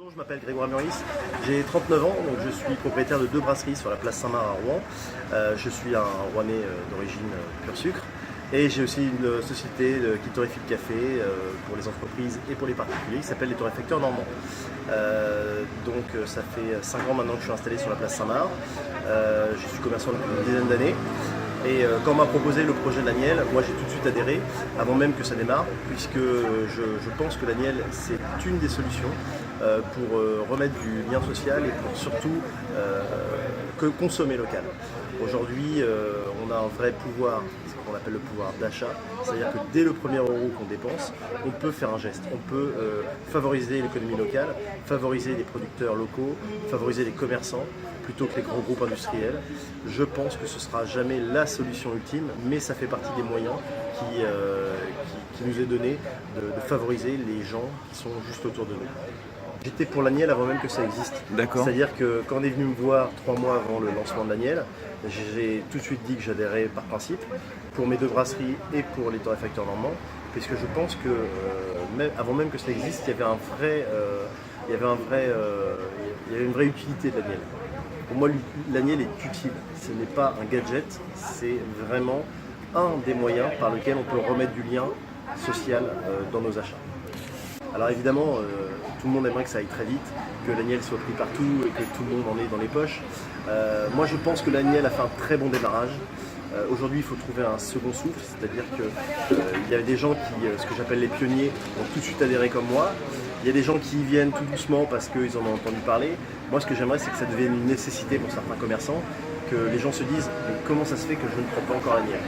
Bonjour, je m'appelle Grégoire Meurice, j'ai 39 ans, donc je suis propriétaire de 2 brasseries sur la place Saint-Marc à Rouen. Je suis un Rouennais d'origine pur sucre et j'ai aussi une société qui torréfie le café pour les entreprises et pour les particuliers qui s'appelle les torréfacteurs normands. Ça fait 5 ans maintenant que je suis installé sur la place Saint-Marc. Je suis commerçant depuis une dizaine d'années. Et quand on m'a proposé le projet de l'Agnelle, moi j'ai tout de suite adhéré, avant même que ça démarre, puisque je pense que l'Agnelle c'est une des solutions pour remettre du lien social et pour surtout consommer local. Aujourd'hui, on a un vrai pouvoir, ce qu'on appelle le pouvoir d'achat, c'est-à-dire que dès le premier euro qu'on dépense, on peut faire un geste, on peut favoriser l'économie locale, favoriser les producteurs locaux, favoriser les commerçants, plutôt que les grands groupes industriels. Je pense que ce ne sera jamais la solution ultime, mais ça fait partie des moyens qui nous est donné de favoriser les gens qui sont juste autour de nous. J'étais pour l'Agnelle avant même que ça existe. D'accord. C'est-à-dire que quand on est venu me voir 3 mois avant le lancement de l'Agnelle, j'ai tout de suite dit que j'adhérais par principe pour mes 2 brasseries et pour les torréfacteurs normands, puisque je pense que avant même que ça existe, il y avait une vraie utilité de l'Agnelle. Pour moi, l'Agnelle est utile. Ce n'est pas un gadget, c'est vraiment un des moyens par lesquels on peut remettre du lien social dans nos achats. Alors évidemment, tout le monde aimerait que ça aille très vite, que l'Agnelle soit pris partout et que tout le monde en ait dans les poches. Moi je pense que l'Agnelle a fait un très bon démarrage. Aujourd'hui il faut trouver un second souffle, c'est-à-dire qu'il y a des gens qui, ce que j'appelle les pionniers, ont tout de suite adhéré comme moi. Il y a des gens qui y viennent tout doucement parce qu'ils en ont entendu parler. Moi ce que j'aimerais c'est que ça devienne une nécessité pour certains commerçants, que les gens se disent comment ça se fait que je ne prends pas encore l'Agnelle.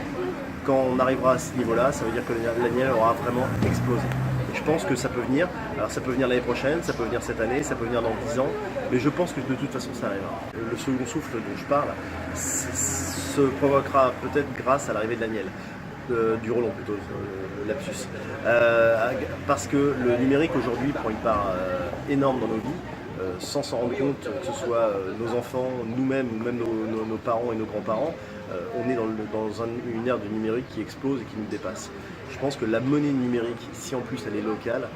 Quand on arrivera à ce niveau-là, ça veut dire que l'Agnelle aura vraiment explosé. Je pense que ça peut venir, alors ça peut venir l'année prochaine, ça peut venir cette année, ça peut venir dans 10 ans, mais je pense que de toute façon ça arrivera. Le second souffle dont je parle se provoquera peut-être grâce à l'arrivée de l'Agnelle, du Roland plutôt, le lapsus. Parce que le numérique aujourd'hui prend une part énorme dans nos vies, sans s'en rendre compte, que ce soit nos enfants, nous-mêmes, ou même nos parents et nos grands-parents, on est dans une ère de numérique qui explose et qui nous dépasse. Je pense que la monnaie numérique, si en plus elle est locale,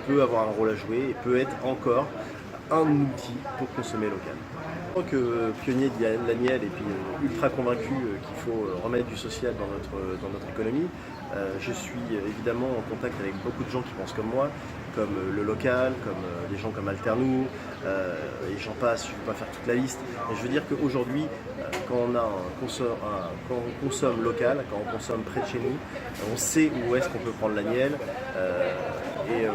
peut avoir un rôle à jouer et peut être encore un outil pour consommer local. En tant que pionnier de l'Agnelle et puis ultra convaincu qu'il faut remettre du social dans notre économie, je suis évidemment en contact avec beaucoup de gens qui pensent comme moi, comme le local, comme des gens comme Alternou, et j'en passe, je ne vais pas faire toute la liste. Mais je veux dire qu'aujourd'hui, quand on consomme local, quand on consomme près de chez nous, on sait où est-ce qu'on peut prendre l'Agnelle.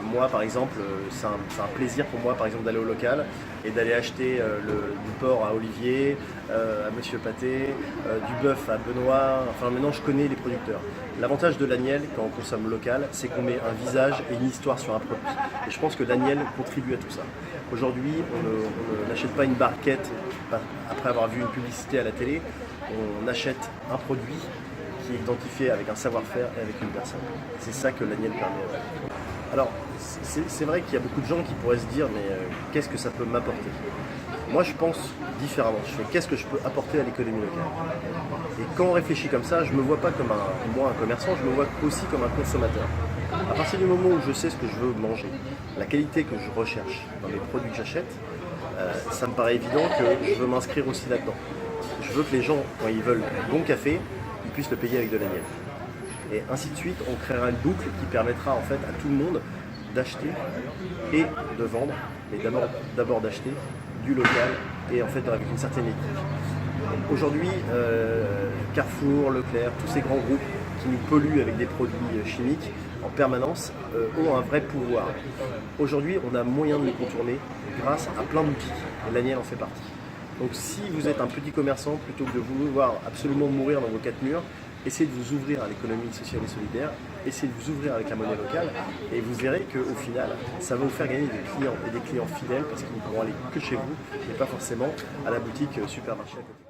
Moi, par exemple, c'est un plaisir pour moi, par exemple, d'aller au local et d'aller acheter du porc à Olivier, à Monsieur Pâté, du bœuf à Benoît. Enfin, maintenant, je connais les producteurs. L'avantage de l'Agnelle, quand on consomme local, c'est qu'on met un visage et une histoire sur un produit. Et je pense que l'Agnelle contribue à tout ça. Aujourd'hui, on n'achète pas une barquette après avoir vu une publicité à la télé. On achète un produit qui est identifié avec un savoir-faire et avec une personne. C'est ça que l'Agnelle permet. Alors, c'est vrai qu'il y a beaucoup de gens qui pourraient se dire mais qu'est-ce que ça peut m'apporter? Moi je pense différemment, je fais qu'est-ce que je peux apporter à l'économie locale? Et quand on réfléchit comme ça, je ne me vois pas comme un commerçant, je me vois aussi comme un consommateur. À partir du moment où je sais ce que je veux manger, la qualité que je recherche dans les produits que j'achète, ça me paraît évident que je veux m'inscrire aussi là-dedans. Je veux que les gens, quand ils veulent bon café, ils puissent le payer avec de l'Agnelle. Et ainsi de suite, on créera une boucle qui permettra en fait à tout le monde d'acheter et de vendre, mais d'abord d'acheter du local et en fait avec une certaine éthique. Aujourd'hui, Carrefour, Leclerc, tous ces grands groupes qui nous polluent avec des produits chimiques en permanence ont un vrai pouvoir. Aujourd'hui, on a moyen de les contourner grâce à plein d'outils, et l'Agnelle en fait partie. Donc si vous êtes un petit commerçant, plutôt que de vouloir absolument mourir dans vos 4 murs, essayez de vous ouvrir à l'économie sociale et solidaire, essayez de vous ouvrir avec la monnaie locale et vous verrez qu'au final, ça va vous faire gagner des clients et des clients fidèles parce qu'ils ne pourront aller que chez vous et pas forcément à la boutique supermarché à côté.